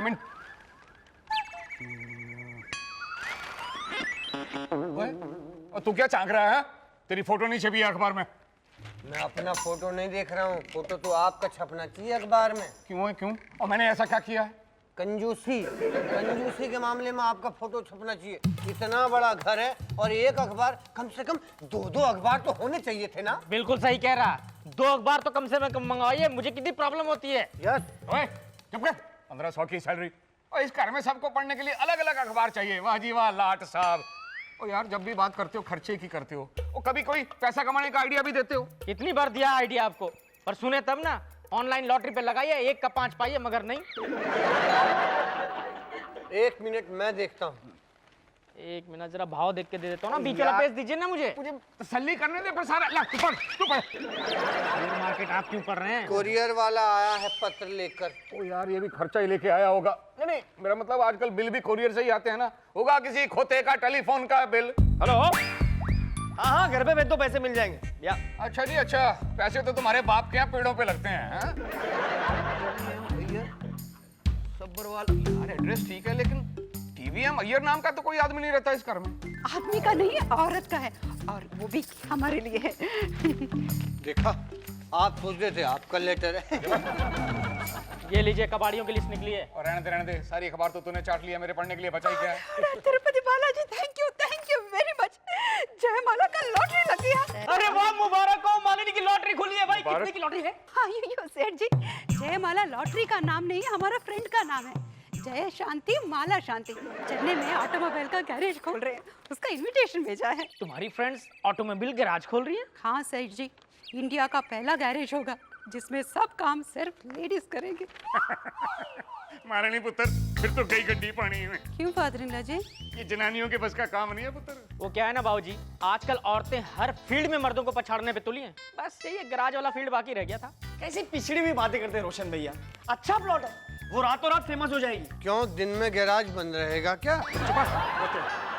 Document. और तू क्या चाक रहा है? तेरी फोटो नहीं छपी है अखबार में। मैं अपना फोटो नहीं देख रहा हूँ, फोटो तो आपका छपना चाहिए अखबार में। क्यों है, क्यों? और मैंने ऐसा क्या किया है? कंजूसी के मामले में आपका फोटो छपना चाहिए। इतना बड़ा घर है और एक अखबार, कम से कम दो अखबार तो होने चाहिए थे ना। बिल्कुल सही कह रहा, 2 अखबार तो कम से कम मंगवाइए, मुझे कितनी प्रॉब्लम होती है। यस। ओए चुप कर। 1500 की सैलरी और इस घर में सबको पढ़ने के लिए अलग अलग अखबार चाहिए। वाह जी वाह लाट साहब। ओ यार, जब भी बात करते हो खर्चे की करते हो। और कभी कोई पैसा कमाने का आइडिया भी देते हो। कितनी बार दिया आइडिया आपको, पर सुने तब ना। ऑनलाइन लॉटरी पे लगाइए, 1 का 5 पाइए, मगर नहीं। 1 मिनट मैं देखता हूँ। 1 मिनट जरा भाव देख के दे देता हूँ ना। बीच वाला पेज दीजिए ना मुझे तसल्ली करने दे। पर सारा ला तू पढ़। शेयर मार्केट आप क्यों कर रहे हैं? कोरियर वाला आया है पत्र लेकर। ओ यार, ये भी खर्चा ही लेके आया होगा। नहीं नहीं, मेरा मतलब आजकल बिल भी कोरियर से ही आते हैं ना। होगा किसी खोते का टेलीफोन का बिल। हेलो। हाँ, घर पे भेज दो, पैसे मिल जाएंगे या। अच्छा जी, अच्छा। पैसे तो तुम्हारे बाप के यहाँ पेड़ों पे लगते हैं। सब्बरवाल यार, एड्रेस ठीक है, लेकिन टीवीएम अय्यर नाम का तो कोई आदमी नहीं रहता इस घर में। आदमी का नहीं है, औरत का है, और वो भी हमारे लिए है। देखा, आप सोच रहे थे आपका लेटर है। ये लीजिए, कबाड़ियों की लिस्ट निकली है। और रहने दे, सारी अखबार तो तूने चाट लिया, मेरे पढ़ने के लिए बचा ही क्या है? Tirupati Balaji, thank you very much. जयमाला का लॉटरी लग गया। अरे वाह, मुबारक हो, मालिनी की लॉटरी खुली है भाई। कितने की लॉटरी है? हाँ यू सेठ जी, जयमाला लॉटरी का नाम नहीं, हमारा फ्रेंड का नाम है। जय शांति माला शांति। चेन्नई में ऑटोमोबाइल का गैरेज खोल रहे हैं, उसका इनविटेशन भेजा है। तुम्हारी फ्रेंड्स ऑटोमोबाइल गैराज खोल रही है? हाँ सेठ जी, इंडिया का पहला गैरेज होगा जिसमें सब काम सिर्फ लेडीज करेंगे। मारे नहीं पुत्र, फिर तो गई गड्डी पानी में। क्यों फादरिंगा जी? ये जनानियों के बस का काम नहीं है पुत्र। वो क्या है ना बाबूजी, आजकल औरतें हर फील्ड में मर्दों को पछाड़ने पे तुली हैं। बस यही गैराज वाला फील्ड बाकी रह गया था। कैसी पिछड़ी हुई बातें करते हैं रोशन भैया। अच्छा प्लॉट है, वो रातों रात फेमस हो जाएगी। क्यों, दिन में गैराज बंद रहेगा क्या?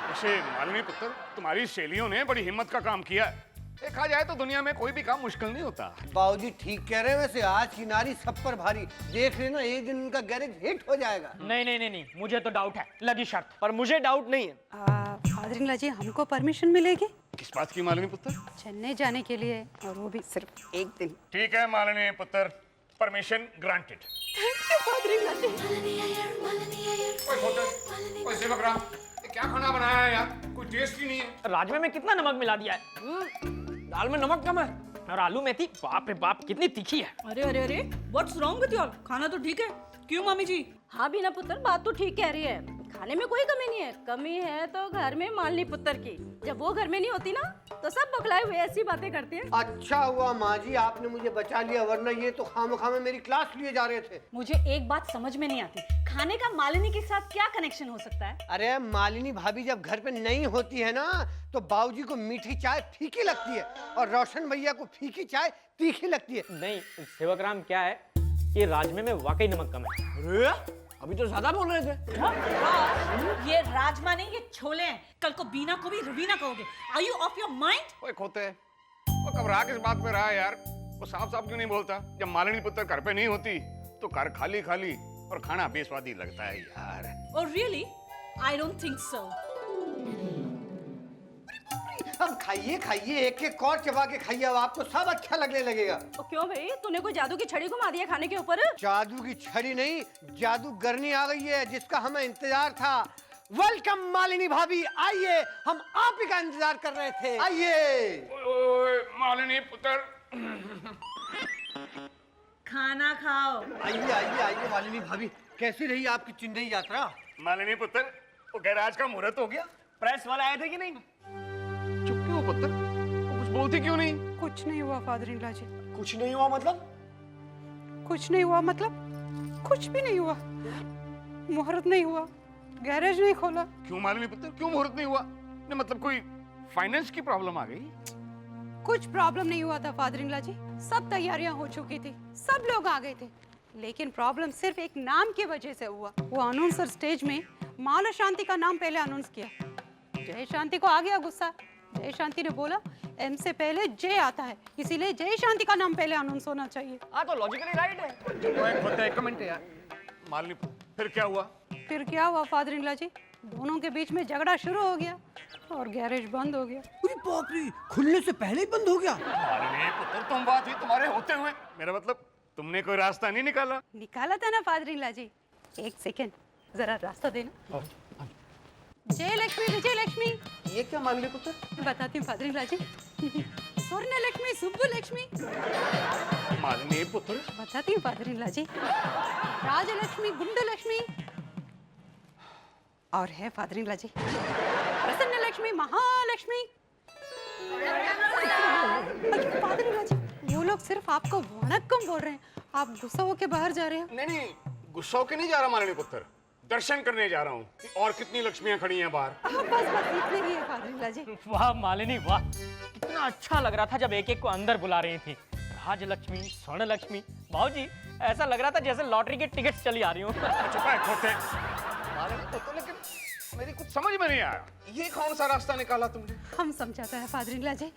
वैसे मालिनी पुत्र, तुम्हारी सहेलियों ने बड़ी हिम्मत का काम किया है। देखा जाए तो दुनिया में कोई भी काम मुश्किल नहीं होता। बाबूजी ठीक कह रहे हैं। वैसे आज की नारी सब पर भारी। देख लेना, एक दिन उनका गैरेज हिट हो जाएगा। नहीं, मुझे तो डाउट है, लगी शर्त। पर मुझे डाउट नहीं है। फादरिंगा जी, हमको परमिशन मिलेगी किस बात की मालिनी पुत्र? चेन्नई जाने के लिए, और वो भी सिर्फ 1 दिन। ठीक है मालिनी पुत्र, परमिशन ग्रांटेड। थैंक यू फादरिंगा जी। ओए सेवक राम, ये क्या खाना बनाया है यार? कोई टेस्ट ही नहीं है। राजमे में कितना नमक मिला दिया है? दाल में नमक कम है और आलू में थी, बाप रे बाप कितनी तीखी है। अरे व्हाट्स रॉन्ग विद योर? खाना तो ठीक है। क्यों मामी जी? हाँ बीना पुत्र, बात तो ठीक कह रही है। खाने में कोई कमी नहीं है। कमी है तो घर में मालनी पुत्र की। जब वो घर में नहीं होती ना, तो सब बखलाए हुए ऐसी बातें करती हैं। अच्छा हुआ माँ जी आपने मुझे बचा लिया, वरना ये तो खामोखा में मेरी क्लास लिए जा रहे थे। मुझे एक बात समझ में नहीं आती, खाने का मालिनी के साथ क्या कनेक्शन हो सकता है? अरे मालिनी भाभी जब घर पे नहीं होती है ना, तो बाबूजी को मीठी चाय फीकी लगती है और रोशन भैया को फीकी चाय तीखी लगती है। नहीं सेवक राम, क्या है कि राजमे में वाकई नमक कम है। अरे अभी तो ज्यादा बोल रहे थे। ये राजमा नहीं, ये छोले हैं। कल को बीना को भी रवीना कहोगे। Are you off your mind? ओए खोते, वो घबरा किस बात पे रहा है यार? वो साफ साफ क्यों नहीं बोलता? जब मालिनी पुत्र घर पे नहीं होती तो घर खाली खाली और खाना बेस्वादी लगता है यार। Oh really? I don't think so. अब खाइए खाइए, एक एक और चबा के खाइए, अब आपको सब अच्छा लगने लगेगा। तो क्यों भाई, तूने कोई जादू की छड़ी घुमा दिया खाने के ऊपर? जादू की छड़ी नहीं, जादूगरनी आ गई है जिसका हमें इंतजार था। वेलकम मालिनी भाभी, आइए, हम आप ही का इंतजार कर रहे थे, आइए। ओए मालिनी पुत्र, खाना खाओ। आइए आइए आइए मालिनी भाभी, कैसी रही आपकी चेन्नई यात्रा? मालिनी पुत्र, वो गैराज का मुहूर्त हो गया? प्रेस वाले आए थे कि नहीं? चुप क्यों हो पुत्र? वो कुछ बोलती क्यों नहीं? कुछ नहीं हुआ फादरिंगा जी। कुछ नहीं हुआ मतलब? कुछ नहीं हुआ मतलब कुछ भी नहीं हुआ। मुहूर्त नहीं हुआ, गैरेज नहीं खोला। क्यों मालिनी पुत्र, क्यों मुहूर्त नहीं हुआ? नहीं मतलब कोई फाइनेंस की प्रॉब्लम आ गई? कुछ प्रॉब्लम नहीं हुआ था फादरिंगा जी, सब तैयारियां हो चुकी थी, सब लोग आ गए थे, लेकिन प्रॉब्लम सिर्फ एक नाम की वजह से हुआ। वो अनाउंसर स्टेज में माला शांति का नाम पहले अनाउंस किया। जय शांति को आ गया गुस्सा। जय शांति ने बोला एम से पहले जय आता है, इसीलिए जय शांति का नाम पहले अनाउंस होना चाहिए। हाँ तो लॉजिकली राइट है। चलो एक होता है, एक कमेंट है यार। मालिनी पुत्र, फिर क्या हुआ? फिर क्या हुआ फादर इन लॉ जी, दोनों के बीच में झगड़ा शुरू हो गया और गैरेज बंद हो गया। अरे बाप रे, खुलने से पहले ही बंद हो गया। मालिनी पुत्र, तुम बात ही तुम्हारे होते हुए, मेरा मतलब तुमने कोई रास्ता नहीं निकाला? निकाला था ना फादर इन लॉ जी। एक सेकेंड, जरा रास्ता देना। जय लक्ष्मी विजय लक्ष्मी। ये क्या मांग ले पुत्र? बताती हूँ फादर इन लॉ जी। स्वर्ण लक्ष्मी सुब्बू लक्ष्मी। मालिनी पुत्र, बताती हूँ father in law ji. Rajalakshmi Gundu Lakshmi और है father in law ji Prasanna Lakshmi Mahalakshmi. Father in law ji, वो लोग सिर्फ आपको वणक्कम बोल रहे हैं, आप गुस्सा होके बाहर जा रहे हो। नहीं नहीं, गुस्सा होके नहीं जा रहा मालिनी पुत्र, दर्शन करने जा रहा हूँ कि और कितनी लक्ष्मियां खड़ी हैं बाहर। बस बस इतने ही है फादर इन लॉ जी। वाह मालिनी वाह, कितना अच्छा लग रहा था जब एक एक को अंदर बुला रही थी। राजलक्ष्मी, स्वर्ण लक्ष्मी, भाऊजी ऐसा लग रहा था जैसे लॉटरी के टिकट्स चली आ रही हूँ। चुप है खोते। मालिनी पुत्र, लेकिन मेरी कुछ समझ में नहीं आया, ये कौन सा रास्ता निकाला तुमने? हम समझाता है फादर इन लॉ जी,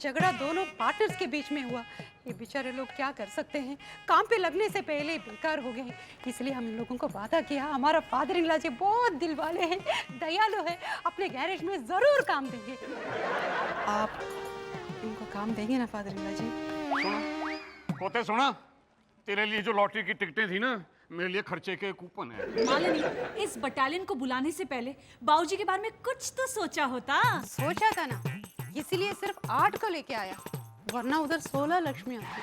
झगड़ा दोनों पार्टनर्स के बीच में हुआ। ये बेचारे लोग क्या कर सकते हैं, काम पे लगने से पहले ही बेकार हो गए हैं, इसलिए हम इन लोगों को वादा किया। हमारा फादर इन लॉ जी बहुत दिल वाले हैं, दयालु है, अपने गैरेज में जरूर काम देंगे। आप इनको काम देंगे ना फादर इन लॉ जी? सुना खोते, सुना, तेरे लिए जो लॉटरी की टिकटें थी ना, मेरे लिए खर्चे के कूपन है। मालिनी, इस बटालियन को बुलाने से पहले बाबूजी के बारे में कुछ तो सोचा होता। सोचा था ना, इसीलिए सिर्फ 8 को लेके आया, वरना उधर 16 लक्ष्मी आती।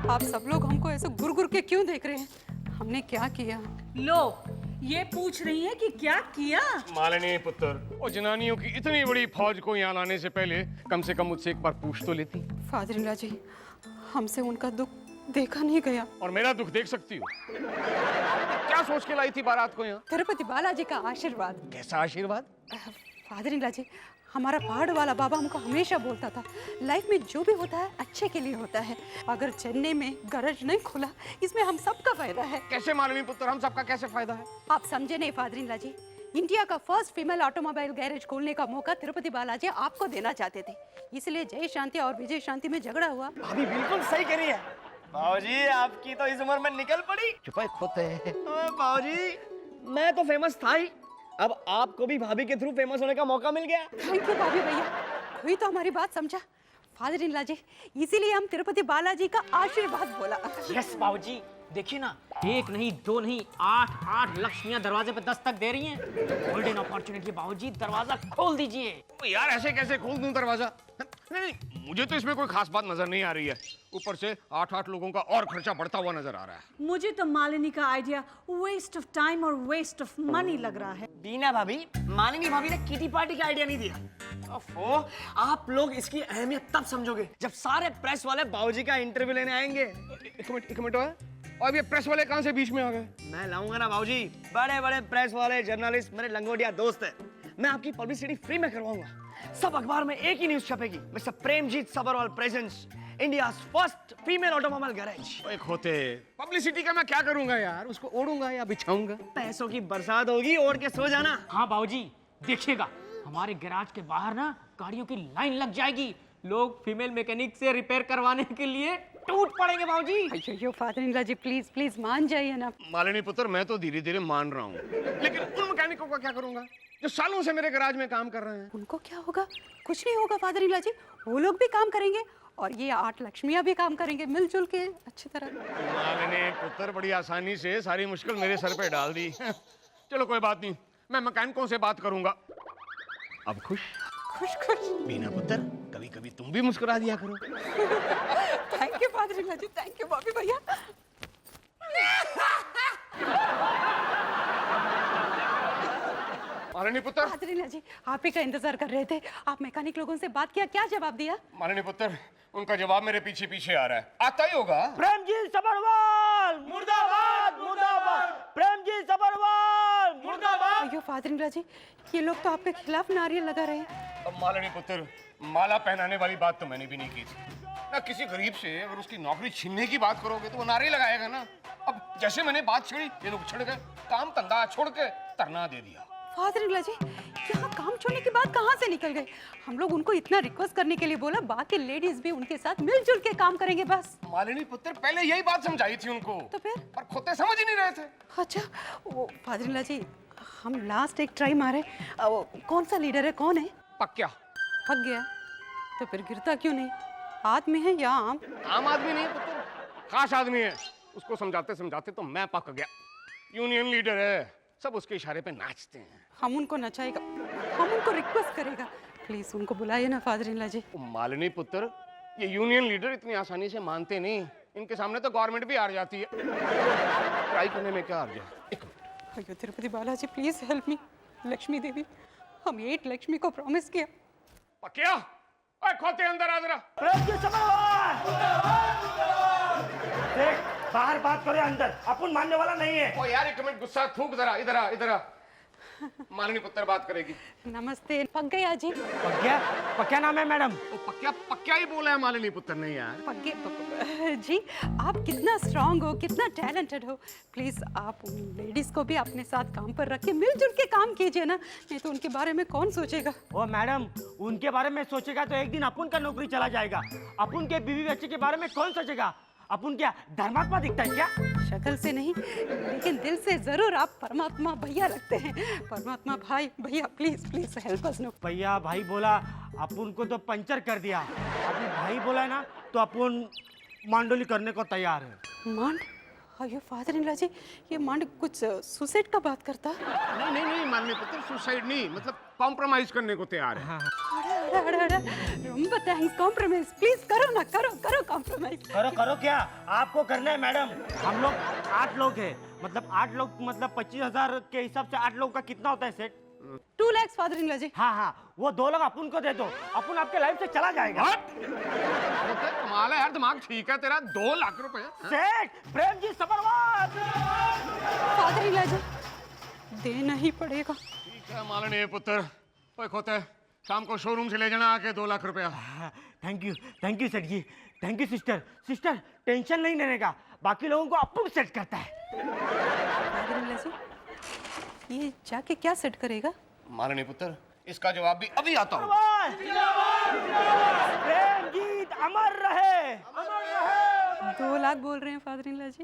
आप सब लोग हमको ऐसे गुर गुर के क्यों देख रहे हैं? हमने क्या किया? लो, ये पूछ रही है कि क्या किया। मालिनी पुत्र, और जनानियों की इतनी बड़ी फौज को यहाँ लाने से पहले कम से कम मुझसे एक बार पूछ तो लेती। फादर इन लॉ जी, हमसे उनका दुख देखा नहीं गया। और मेरा दुख देख सकती हो। क्या सोच के लाई थी बारात को यहाँ? तिरुपति बालाजी का आशीर्वाद। कैसा आशीर्वाद? फादर इन लॉ जी, हमारा पहाड़ वाला बाबा हमको हमेशा बोलता था, लाइफ में जो भी होता है अच्छे के लिए होता है। अगर चेन्नई में गैरेज नहीं खुला, इसमें हम सबका फायदा है। कैसे मालिनी पुत्र, हम सबका कैसे फायदा है? आप समझे नहीं father in law ji, India का फर्स्ट फीमेल ऑटोमोबाइल गैरेज खोलने का मौका तिरुपति बालाजी आपको देना चाहते थे, इसलिए जय शांति और विजय शांति में झगड़ा हुआ। भाभी बिल्कुल सही कह रही है। बाबूजी, आपकी तो इस उम्र में निकल पड़ी। चुप है खोते। बाबूजी, मैं तो फेमस था ही, अब आपको भी भाभी के थ्रू फेमस होने का मौका मिल गया। थैंक यू भाभी भैया, कोई तो हमारी बात समझा। फादर इन लॉ जी, इसीलिए हम तिरुपति बालाजी का आशीर्वाद बोला। यस बाबूजी, देखिए ना, एक नहीं दो नहीं 8 लक्ष्मियां दरवाजे पे दस्तक दे रही हैं। गोल्डन अपॉर्चुनिटी बाबूजी, दरवाजा खोल दीजिए। ओ यार, ऐसे कैसे खोल दूं दरवाजा? नहीं, मुझे तो इसमें कोई खास बात नजर नहीं आ रही है। ऊपर से 8 लोगों का और खर्चा बढ़ता हुआ नजर आ रहा है। मुझे तो मालिनी का आइडिया वेस्ट ऑफ टाइम और वेस्ट ऑफ मनी लग रहा है। बीना भाभी, मालिनी भाभी ने किटी पार्टी का आइडिया नहीं दिया। ओफो, आप लोग इसकी अहमियत तब समझोगे जब सारे प्रेस वाले बाबूजी का इंटरव्यू लेने आएंगे। एक मिनट और ये प्रेस वाले कहां से बीच में आ गए? मैं लाऊंगा ना बाबूजी, बड़े बड़े प्रेस वाले जर्नलिस्ट मेरे लंगोटिया दोस्त हैं। मैं आपकी पब्लिसिटी फ्री में करवाऊंगा। सब अखबार में एक ही न्यूज छपेगी, mister Premjeet Sabharwal presents India's first female automobile garage. एक होते पब्लिसिटी का मैं क्या करूंगा यार, उसको ओढ़ूंगा या बिछाऊंगा? पैसों की बरसात होगी, ओढ़ के सो जाना। हाँ बाबूजी, देखिएगा हमारे गैराज के बाहर ना गाड़ियों की लाइन लग जाएगी। लोग फीमेल मैकेनिक से रिपेयर करवाने के लिए टूट पड़ेंगे बाबूजी। अयो father in law ji, please please मान जाइए ना। मालिनी पुत्र, मैं तो धीरे धीरे मान रहा हूँ, लेकिन उन मैकेनिकों का क्या करूंगा जो सालों से मेरे गैराज में काम कर रहे हैं? उनको क्या होगा? कुछ नहीं होगा फादर इन लॉ जी, वो लोग भी काम करेंगे और ये 8 लक्ष्मियां भी काम करेंगे मिलजुल के अच्छी तरह। मालिनी पुत्र, बड़ी आसानी से सारी मुश्किल मेरे सर पे डाल दी। चलो कोई बात नहीं, मैं मैकेनिकों से बात करूंगा। अब खुश? खुश खुश। बीना पुत्र, कभी कभी तुम भी मुस्कुरा दिया करो। Thank you father in law ji, thank you भाभी भैया। मालिनी पुत्र, फादर इन लॉ जी, आप ही का इंतजार कर रहे थे। आप मैकेनिक लोगों से बात किया, क्या जवाब दिया? मालिनी पुत्र, उनका जवाब मेरे पीछे पीछे आ रहा है। आता ही होगा। प्रेमजीत सबरवाल मुर्दाबाद, मुर्दाबाद। प्रेमजीत सबरवाल मुर्दाबाद। अयो फादर इन लॉ जी, ये लोग तो आपके खिलाफ नारियल लगा रहे हैं। अब मालिनी पुत्र, माला पहनाने वाली बात तो मैंने भी नहीं की थी ना। किसी गरीब से अगर उसकी नौकरी छीनने की बात करोगे तो वो नारे लगाएगा ना। अब जैसे मैंने बात छेड़ी, ये लोग छिड़ गए, काम धंधा छोड़ के धरना दे दिया। फादर इन लॉ जी, यहाँ काम छोड़ने के बाद कहाँ से निकल गए? हम लोग उनको इतना रिक्वेस्ट करने के लिए बोला, बाकी लेडीज भी उनके साथ मिलजुल के काम करेंगे बस। मालिनी पुत्र पहले यही बात समझाई थी उनको, तो फिर? पर खोते समझ ही नहीं रहे थे। अच्छा वो फादर इन लॉ जी, हम लास्ट एक ट्राई मारे, वो कौन सा लीडर है, कौन है? पक्या थक गया तो फिर गिरता क्यों नहीं? आदमी है या आम? आम आदमी नहीं पुत्र, खास आदमी है। उसको समझाते समझाते तो मैं पक गया। यूनियन लीडर है, सब उसके इशारे पे नाचते हैं। हम उनको नचाएगा, हम उनको रिक्वेस्ट करेगा, प्लीज उनको बुलाइए ना फादर इन लॉ जी। मालिनी पुत्र, ये यूनियन लीडर इतनी आसानी से मानते नहीं। इनके सामने तो गवर्नमेंट भी हार जाती है। ट्राई करने में क्या हार जाए? एक मिनट। अयो Tirupati Balaji, please help me. Lakshmi Devi, हम 8 लक्ष्मी को प्रॉमिस किया। पक्या, ओए खोते अंदर आ जरा। प्रेम जी समरवाल! देख, बाहर बात करो, अंदर अपन मानने वाला नहीं है। ओ यार एक मिनट, गुस्सा थूक जरा, इधर आ, इधर आ। मालिनी पुत्र बात करेगी। नमस्ते पग्गया जी। क्या नाम है मैडम? ओ पक्या पक्या ही बोला है मालिनी पुत्र ने यार। पग्गे जी, आप कितना स्ट्रांग हो, कितना टैलेंटेड हो। प्लीज आप उन लेडीज को भी अपने साथ काम पर रख के मिलजुल के काम कीजिए ना, नहीं तो उनके बारे में कौन सोचेगा? ओ मैडम, उनके बारे में सोचेगा तो एक दिन अपन का नौकरी चला जाएगा। अपन के बीवी बच्चे के बारे में कौन सोचेगा? अपन क्या धर्मात्मा दिखता है क्या? शक्ल से नहीं, लेकिन दिल से जरूर आप परमात्मा भैया लगते हैं। परमात्मा भाई भैया, please please help us know. भैया भाई बोला, अपन को तो पंचर कर दिया। अभी भाई बोला है ना, तो अपन मांडोली करने को तैयार है। मांड? अयो फादर इन लॉ जी, ये मांड कुछ सुसाइड का बात करता? नहीं नहीं नहीं मालिनी पुत्र, सुसाइड नहीं, मतलब कॉम्प्रोमाइज करने को तैयार है। ரொம்ப थैंक्स, कॉम्प्रोमाइज प्लीज करो ना, करो करो कॉम्प्रोमाइज। करो करो क्या आपको करना है मैडम? हम लोग 8 लोग हैं, मतलब 8 लोग, मतलब 25,000 के हिसाब से 8 लोग का कितना होता है set? 2 lakh father in law ji. हाँ हाँ, वो 2 लाख अपन को दे दो, अपन आपके लाइफ से चला जाएगा। पुत्र कमाल है यार, दिमाग ठीक है तेरा। 2 लाख रुपए। सेठ Prem ji समरवाल! Father in law जी, देना ही पड़ेगा। ठीक है मालिनी पुत्र। ओए खोते, शाम को शोरूम से ले जाना आके 2 लाख रुपया। Thank you Seth ji, thank you sister. Sister tension नहीं लेने का, बाकी लोगों को अपन सेट करता है। फादर इन लॉ जी, ये जाके क्या सेट करेगा? मालिनी पुत्र, इसका जवाब भी अभी आता हूँ। प्रेम गीत अमर रहे। 2 लाख बोल रहे हैं फादर इन लॉ जी।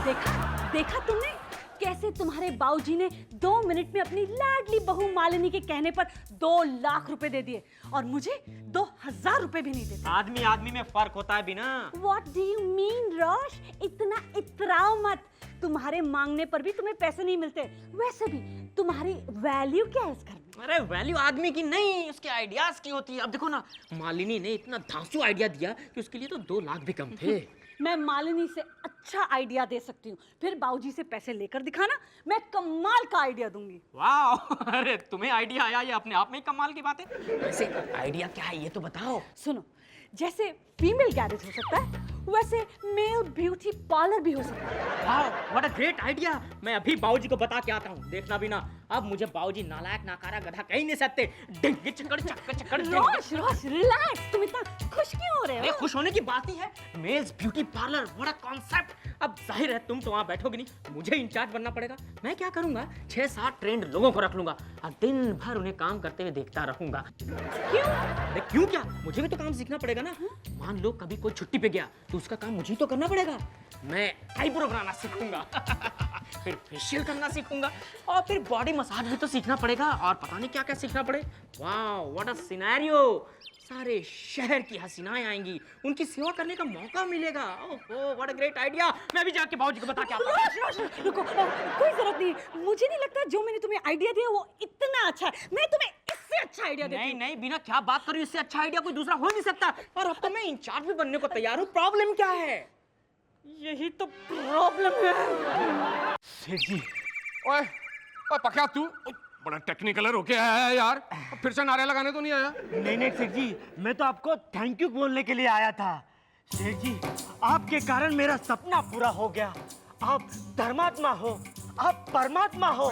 देखा देखा तुमने कैसे तुम्हारे बाबूजी ने 2 मिनट में अपनी लाडली बहू मालिनी के कहने पर 2 लाख रुपए दे दिए, और मुझे 2,000 रुपए भी नहीं देते। आदमी आदमी में फर्क होता है बिना। What do you mean, रोश? इतना इतराओ मत। तुम्हारे मांगने पर भी तुम्हें पैसे नहीं मिलते। वैसे भी तुम्हारी वैल्यू क्या है इस घर में? अरे वैल्यू आदमी की नहीं, उसके आइडियाज की होती है। अब देखो ना, मालिनी ने इतना धांसू आइडिया दिया कि उसके लिए तो 2 लाख भी कम थे। मैं मालिनी से अच्छा आइडिया दे सकती हूँ, फिर बाबूजी से पैसे लेकर दिखाना, मैं कमाल का आइडिया दूंगी। वाह, अरे तुम्हें आइडिया आया, ये अपने आप में ही कमाल की बात है। वैसे आइडिया क्या है ये तो बताओ। सुनो, जैसे फीमेल गैरेज हो सकता है, वैसे मेल ब्यूटी पार्लर भी हो सकता है। वाह, व्हाट अ ग्रेट आइडिया। मैं अभी बाबूजी को बता के आता हूँ, देखना भी ना। अब मुझे बाबूजी नालायक नाकारा गधा कह ही नहीं सकते। डिंग चक्कर चक्कर चक्कर। रोश रोश रिलैक्स, तुम इतना खुश क्यों हो रहे अरे हो? खुश होने की बात ही है। Males beauty parlour, what a concept. अब जाहिर है तुम तो वहाँ बैठोगे नहीं, मुझे इंचार्ज बनना पड़ेगा। मैं क्या करूंगा, 6-7 ट्रेंड लोगों को रख लूंगा और दिन भर उन्हें काम करते हुए देखता रहूंगा। क्यों? अरे क्यों क्या, मुझे भी तो काम सीखना पड़ेगा ना। मान लो कभी कोई छुट्टी पे गया तो उसका काम मुझे तो करना पड़ेगा। मैं आईब्रो बनाना सीखूंगा, फिर फेशियल करना सीखूंगा, और फिर बॉडी मसाज भी तो सीखना पड़ेगा, और पता नहीं क्या क्या सीखना पड़े। वाह, व्हाट अ सिनेरियो। सारे शहर की हसीनाएं आएंगी, उनकी सेवा करने का मौका मिलेगा। ओहो, व्हाट अ ग्रेट आइडिया। मैं भी जाके बाबूजी को बता के आता हूँ। रोश रोश रुको, कोई जरूरत नहीं। मुझे नहीं लगता जो मैंने तुम्हें आइडिया दिया वो इतना अच्छा है। मैं तुम्हें इससे अच्छा आइडिया देती नहीं हूँ। नहीं, बिना क्या बात कर रही हो, इससे अच्छा आइडिया कोई दूसरा हो नहीं सकता। और अब तो मैं इंचार्ज भी बनने को तैयार हूँ। प्रॉब्लम क्या है? यही तो प्रॉब्लम है। सेठ जी, ओए ओए पक्या, तू बड़ा टेक्निकलर होके आया है यार। फिर से नारे लगाने तो नहीं आया? नहीं सेठ जी, मैं तो आपको थैंक यू बोलने के लिए आया था। सेठ जी, आपके कारण मेरा सपना पूरा हो गया। आप धर्मात्मा हो, आप परमात्मा हो,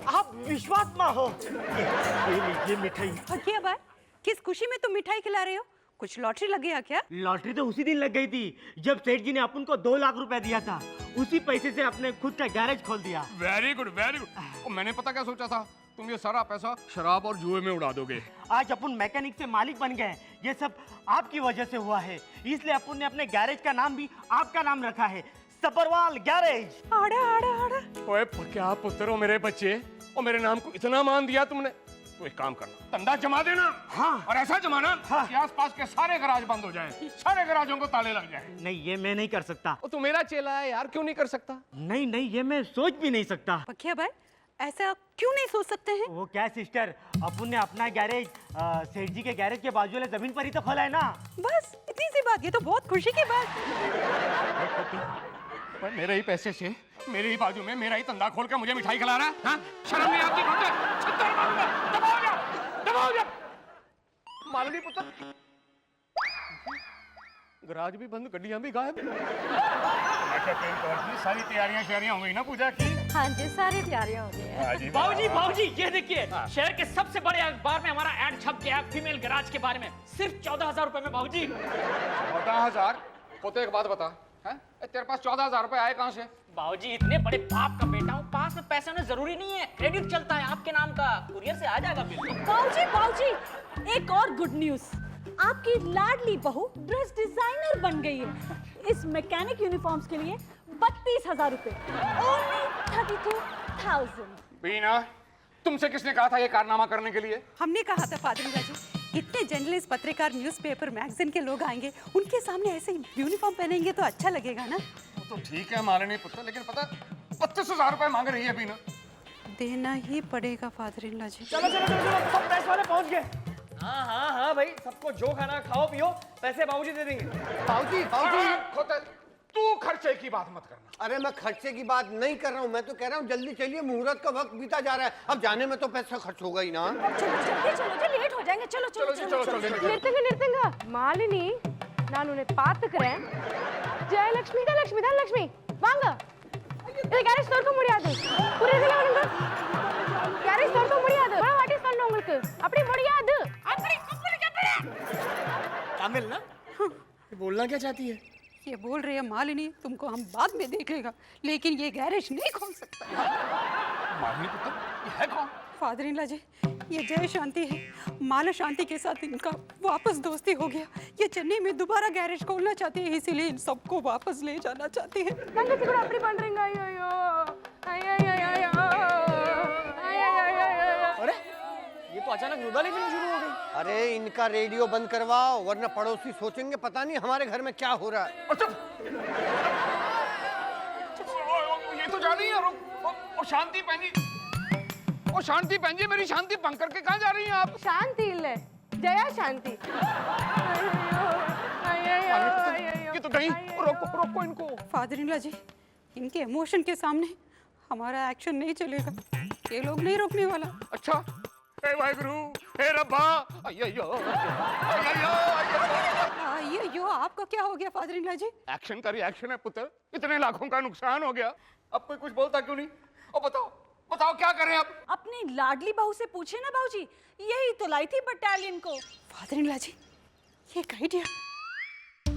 आप विश्वात्मा हो। ये लीजिए मिठाई। क्या बात, किस खुशी में तुम मिठाई खिला रहे हो? कुछ लॉटरी लग गया क्या? लॉटरी तो उसी दिन लग गई थी जब सेठ जी ने अपन को 2 लाख रुपए दिया था। उसी पैसे से अपने खुद का गैरेज खोल दिया। Very good very good. मैंने पता क्या सोचा था, तुम ये सारा पैसा शराब और जुए में उड़ा दोगे। आज अपन मैकेनिक से मालिक बन गए। ये सब आपकी वजह से हुआ है, इसलिए अपन ने अपने गैरेज का नाम भी आपका नाम रखा है, सब्बरवाल गैरेज। आड़ा आड़ा आड़ा। ओए क्या पुत्र हो मेरे बच्चे, और मेरे नाम को इतना मान दिया तुमने। तो एक काम करना, धंधा जमा देना। हाँ। और ऐसा जमाना हाँ। कि आसपास के सारे गराज बंद हो जाएं, सारे गराजों को ताले लग जाएं। नहीं, ये मैं नहीं कर सकता। और तू मेरा चेला है यार, क्यों नहीं कर सकता? नहीं नहीं, ये मैं सोच भी नहीं सकता। पकिया भाई, ऐसा क्यों नहीं सोच सकते हैं? वो क्या सिस्टर, अपन ने अपना गैरेज सेठ जी के गैरेज के बाजू वाले जमीन पर ही तो खोला है ना। बस इतनी सी बात, ये तो बहुत खुशी की बात। पर मेरे ही पैसे से, मेरे ही बाजू में मेरा ही धंधा खोल के मुझे मिठाई खिला रहा है, हाँ? शर्म नहीं आती? छित्तर मारूंगा, दबाओ जा, दबाओ जा। मालनी पुत्र, गराज भी बंद, गड्डियां भी गायब। सारी तैयारियां हो गई ना पूजा की? हाँ जी, सारी तैयारियां हो गई है। बाबूजी ये देखिए, शहर के सबसे बड़े अखबार में हमारा ऐड छप गया फीमेल गैराज के बारे में, सिर्फ 14,000 रुपए में बाबूजी। 14,000? पोते एक बात बता, हैं? तेरे पास 14,000 रुपए आए कहाँ से? बाबूजी इतने बड़े बाप का बेटा हूँ, पास में पैसा होना जरूरी नहीं है, क्रेडिट चलता है आपके नाम का, कुरियर से आ जाएगा बिल। बाबूजी, एक और गुड न्यूज, आपकी लाडली बहू ड्रेस डिजाइनर बन गई है। इस मैकेनिक यूनिफॉर्म्स के लिए 32,000 रुपए, ओनली 32,000। बीना, तुमसे किसने कहा था ये कारनामा करने के लिए? हमने कहा था फादरिंगा जी, इतने जर्नलिस्ट, पत्रकार, न्यूज़पेपर, मैगजीन के लोग आएंगे, उनके सामने ऐसे यूनिफॉर्म पहनेंगे तो अच्छा लगेगा ना। तो ठीक है मालनी पुत्र, लेकिन पता 32,000 रुपए मांग रही है बीना। देना ही पड़ेगा फादरिंगा जी। चलो चलो चलो चलो, सब प्रेस वाले पहुंच गए। हाँ भाई, सबको जो खाना खाओ पियो, पैसे बाबूजी दे देंगे। बाबूजी बाबूजी, खोते, तू खर्चे की बात मत करना। अरे मैं खर्चे की बात नहीं कर रहा हूँ, मैं तो कह रहा हूँ जल्दी चलिए, मुहूर्त का वक्त बीता जा रहा है, अब जाने में तो पैसा खर्च होगा ही ना। चलो लेट हो जाएंगे, चलो चलो जी, चलो चलो ನಿರ್ತಂಗ ಮಾಲಿನಿ, ನಾನು ಉನ್னை பார்த்துக்கிறேன். ஜெயலட்சுமி தான் லட்சுமி வாங்க. இது கேரேஜ் திறக்க முடியாது, புரியுதுல உங்களுக்கு? கேரேஜ் திறக்க முடியாது, நான் வாட்டி சொன்னேன் உங்களுக்கு, அப்படி முடியாது, அப்படி तमिल ना? ये बोलना क्या चाहती है? ये बोल रही है मालिनी, तुमको हम बाद में देखेगा, लेकिन ये गैरेज नहीं खोल सकता। मालनी पुत्र, ये है कौन? फादर इन लॉ जी, ये जय शांति है। माला शांति के साथ इनका वापस दोस्ती हो गया, ये चेन्नई में दोबारा गैरेज खोलना चाहती है, इसीलिए इन सबको वापस ले जाना चाहती है। தங்கச்சி கூட அப்படி பண்றீங்க? ஐயோ ஐயோ ஐயோ अरे ये तो अचानक रुदाली फिल्म शुरू हो गई। अरे इनका रेडियो बंद करवाओ, वरना पड़ोसी सोचेंगे पता नहीं हमारे घर में क्या हो रहा है। ये तो जानी है। और शांति बहन जी, और शांति बहन जी, मेरी शांति भंग करके कहाँ जा रही हैं आप? शांति இல்ல, जया शांति। ये तो कहीं, रोको रोको इनको। फादर इन लॉ जी, इनके इमोशन के सामने हमारा एक्शन नहीं चलेगा, ये लोग नहीं रोकने वाला। अच्छा, हे वाहेगुरु, हे रब्बा, अय्यो अय्यो। ये यो आपका क्या हो गया father in law ji? Action का रिएक्शन है पुत्र, इतने लाखों का नुकसान हो गया, अब कोई कुछ बोलता क्यों नहीं? और बताओ क्या करें अब? अपनी लाडली बहू से पूछे ना बाबूजी, यही तो लाई थी बटालियन को। फादर इन लॉ जी, ये एक आइडिया,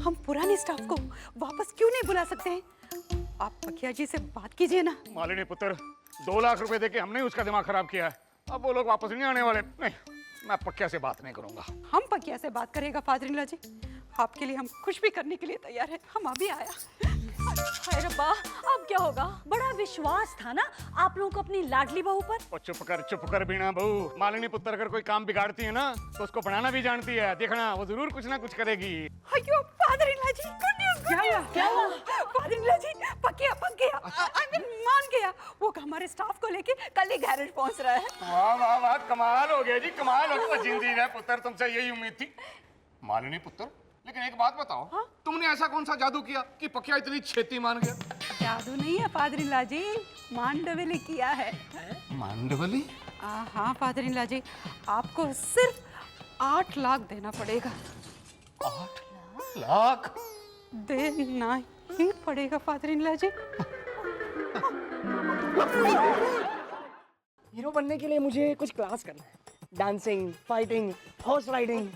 हम पुराने स्टाफ को वापस क्यों नहीं बुला सकते हैं? आप पकिया जी से बात कीजिए ना। मालिनी पुत्र, 2 लाख रुपए देके हमने उसका दिमाग खराब किया है, अब वो लोग वापस नहीं आने वाले। नहीं, मैं पकिया से बात नहीं करूंगा। हम पकिया से बात करेगा फादर इन लॉ जी, आपके लिए हम कुछ भी करने के लिए तैयार है, हम अभी आया। हाय रब्बा, अब क्या होगा? बड़ा विश्वास था ना आप लोगों को अपनी लाडली बहू पर। और चुप कर बीना बहू, मालिनी पुत्र अगर कोई काम बिगाड़ती है ना तो उसको बनाना भी जानती है, देखना वो जरूर कुछ ना कुछ करेगी। अयो father in law ji, good news, क्या हुआ? फादर इन लॉ जी, पकिया पक गया, आई मीन मान गया, वो हमारे स्टाफ को लेके कल ही गैरेज पहुंच रहा है। वाह वाह वाह, कमाल हो गया जी, कमाल हो गया। जिंदगी है पुत्र, तुमसे यही उम्मीद थी। मालिनी पुत्र, लेकिन एक बात बताओ, तुमने ऐसा कौन सा जादू किया कि पकिया इतनी छेती मान गया? जादू नहीं है फादर इन लॉ जी, मांडवली किया है। मांडवली? हाँ फादर इन लॉ जी, आपको सिर्फ 8 लाख देना पड़ेगा। 8 लाख? देना ही पड़ेगा father in law ji. Hero बनने के लिए मुझे कुछ क्लास करना है, डांसिंग, फाइटिंग, हॉर्स राइडिंग,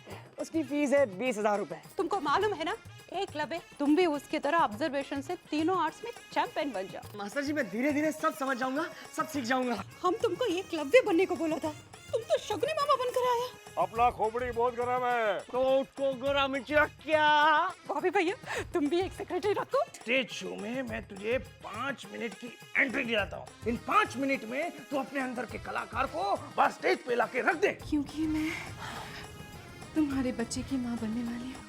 उसकी फीस है 20,000 रुपए। तुमको मालूम है ना, एक क्लब है, तुम भी उसकी तरह ऑब्जर्वेशन से तीनों आर्ट्स में चैंपियन बन जाओ। मास्टर जी मैं धीरे धीरे सब समझ जाऊंगा, सब सीख जाऊंगा। हम तुमको ये क्लब्य बनने को बोला था, तुम तो शकुनी मामा बनकर आया। अपना खोपड़ी बहुत गरम है। तो उसको गोरा मिर्च रख क्या? बॉबी भैया तुम भी एक सेक्रेटरी रखो। स्टेज शो में मैं तुझे 5 मिनट की एंट्री दिलाता हूँ। इन 5 मिनट में तू अपने अंदर के कलाकार को बस स्टेज पे लाके रख दे। क्योंकि मैं तुम्हारे बच्चे की माँ बनने वाली हूँ।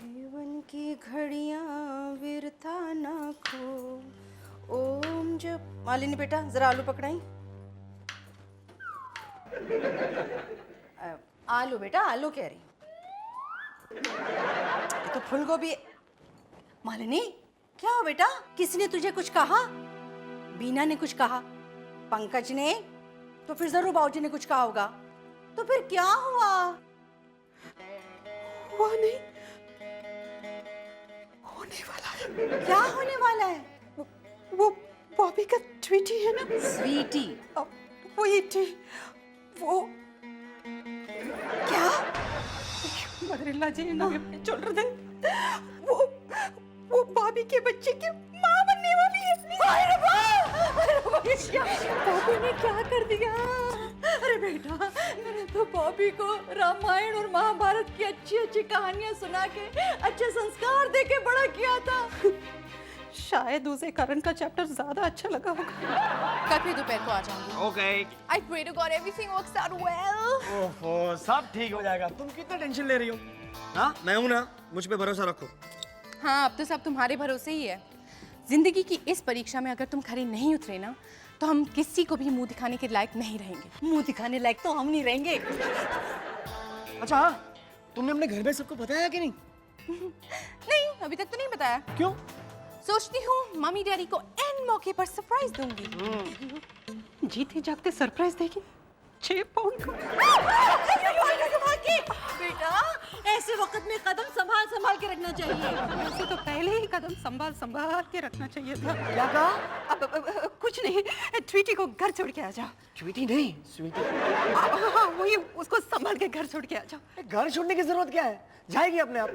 जीवन की घड़ियाँ व्यर्था ना खो, ओम जप। मालिनी बेटा जरा आलू पकड़ाई। आलू बेटा, आलू कह रही। ये तो फूल गोभी। मालिनी क्या हो बेटा, किसी ने तुझे कुछ कहा? बीना ने कुछ कहा, पंकज ने, तो फिर जरूर बाबूजी ने कुछ कहा होगा। तो फिर क्या हुआ? वो नहीं, होने वाला है। क्या होने वाला है? वो बॉबी का ट्वीटी है ना, स्वीटी। वो ये टी, वो क्या? मदरिल्ला जी ना चल रहे थे, वो बॉबी के बच्चे की माँ बनने वाली है। अरे बॉबी ने क्या कर दिया? अरे बेटा, मैंने तो बॉबी को रामायण और महाभारत की अच्छी अच्छी कहानियां सुना के अच्छे संस्कार दे के बड़ा किया था। शायद उसे करण का चैप्टर ज्यादा अच्छा लगा होगा। कल फिर दोपहर को आ जाऊंगी। Okay. I pray to God everything works out well. ओहो, सब ठीक हो जाएगा। तुम कितना टेंशन ले रही हो? हाँ, मैं हूँ ना, मुझ पे भरोसा रखो। हाँ, अब तो सब तुम्हारे भरोसे ही है। जिंदगी की इस परीक्षा में अगर तुम खरे नहीं उतरे ना, तो हम किसी को भी मुंह दिखाने के लायक नहीं रहेंगे। मुंह दिखाने लायक तो हम नहीं रहेंगे। अच्छा, तुमने अपने घर में सबको बताया कि नहीं? नहीं, अभी तक तो नहीं बताया। क्यों? सोचती हूँ मम्मी डैडी को एन मौके पर सरप्राइज दूंगी। जीते जागते सरप्राइज देगी 6 पाउंड का। बेटा, ऐसे वक्त में कदम संभाल संभाल के रखना चाहिए। वैसे तो पहले ही कदम संभाल संभाल के रखना चाहिए था। क्या कहा? अब कुछ नहीं, ट्वीटी को घर छोड़ के आ जाओ। स्वीटी नहीं, स्वीटी। हाँ, वही उसको संभाल के घर छोड़ के आ जाओ। घर छोड़ने की जरूरत क्या है? जाएगी अपने आप।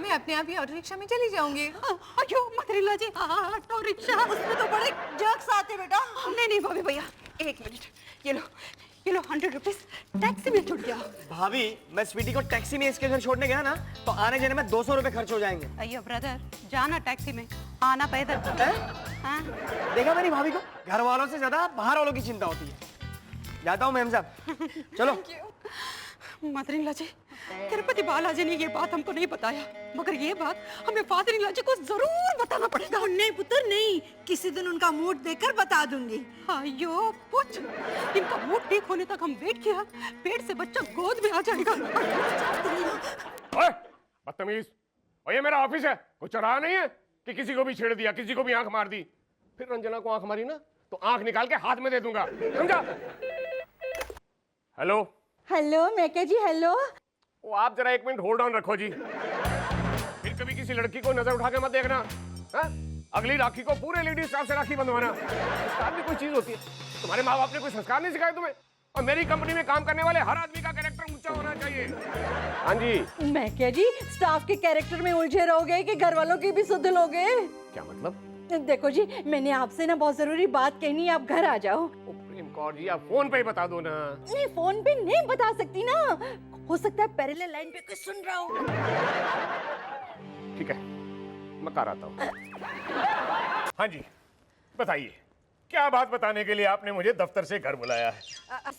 मैं अपने आप ही ऑटो रिक्शा में चली जाऊंगी। अयो मदरिल्ला जी, ऑटो रिक्शा, उसमें तो बड़े जर्क्स आते बेटा। नहीं भाभी भैया, 1 मिनट, ये लो 100 रुपीस टैक्सी में छूट गया। भाभी, मैं स्वीटी को टैक्सी में इसके घर छोड़ने गया ना, तो आने जाने में 200 रुपए खर्च हो जाएंगे। अयो ब्रदर, जाना टैक्सी में, आना पैदल। हाँ? देखा मेरी भाभी को, घर वालों से ज्यादा बाहर वालों की चिंता होती है। जाता हूँ मैम साहब, चलो। मदर-इन-लॉ जी, तिरुपति बालाजी ने ये बात हमको नहीं बताया, मगर ये बात हमें फादर-इन-लॉ जी को जरूर बताना पड़ेगा। नहीं पुत्र नहीं, किसी दिन उनका मूड देखकर बता दूंगी। अयो पुछ, इनका मूड ठीक होने तक हम वेट किया, पेट से बच्चा गोद में आ जाएगा। ओए, बदतमीज! और ये मेरा ऑफिस है, कुछ चौराहा नहीं है कि किसी को भी छेड़ दिया, किसी को भी आंख मार दी। फिर रंजना को आंख मारी ना, तो आंख निकाल के हाथ में दे दूंगा, समझा? हेलो हेलो मैके जी, हेलो। वो आप जरा 1 मिनट होल्ड ऑन रखो जी। फिर कभी किसी लड़की को नजर उठा के मत देखना, हाँ? अगली राखी को पूरे लेडीज स्टाफ से राखी बंधवाना। संस्कार भी कोई चीज होती है। तुम्हारे माँ बाप ने कोई संस्कार नहीं सिखाए तुम्हें? और मेरी कंपनी में काम करने वाले हर आदमी का कैरेक्टर ऊंचा होना चाहिए। हाँ जी। मैके जी, स्टाफ के कैरेक्टर में उलझे रहोगे कि घर वालों की भी सुध लोगे? क्या मतलब? देखो जी, मैंने आपसे ना बहुत जरूरी बात कहनी है, आप घर आ जाओ। प्रेम कौर जी, आप फोन पे ही बता दो ना। नहीं, फोन पे नहीं बता सकती ना, हो सकता है पैरेलल लाइन पे कोई सुन रहा हो। ठीक है, मैं कर आता हूँ। हाँ जी, बताइए, क्या बात बताने के लिए आपने मुझे दफ्तर से घर बुलाया है?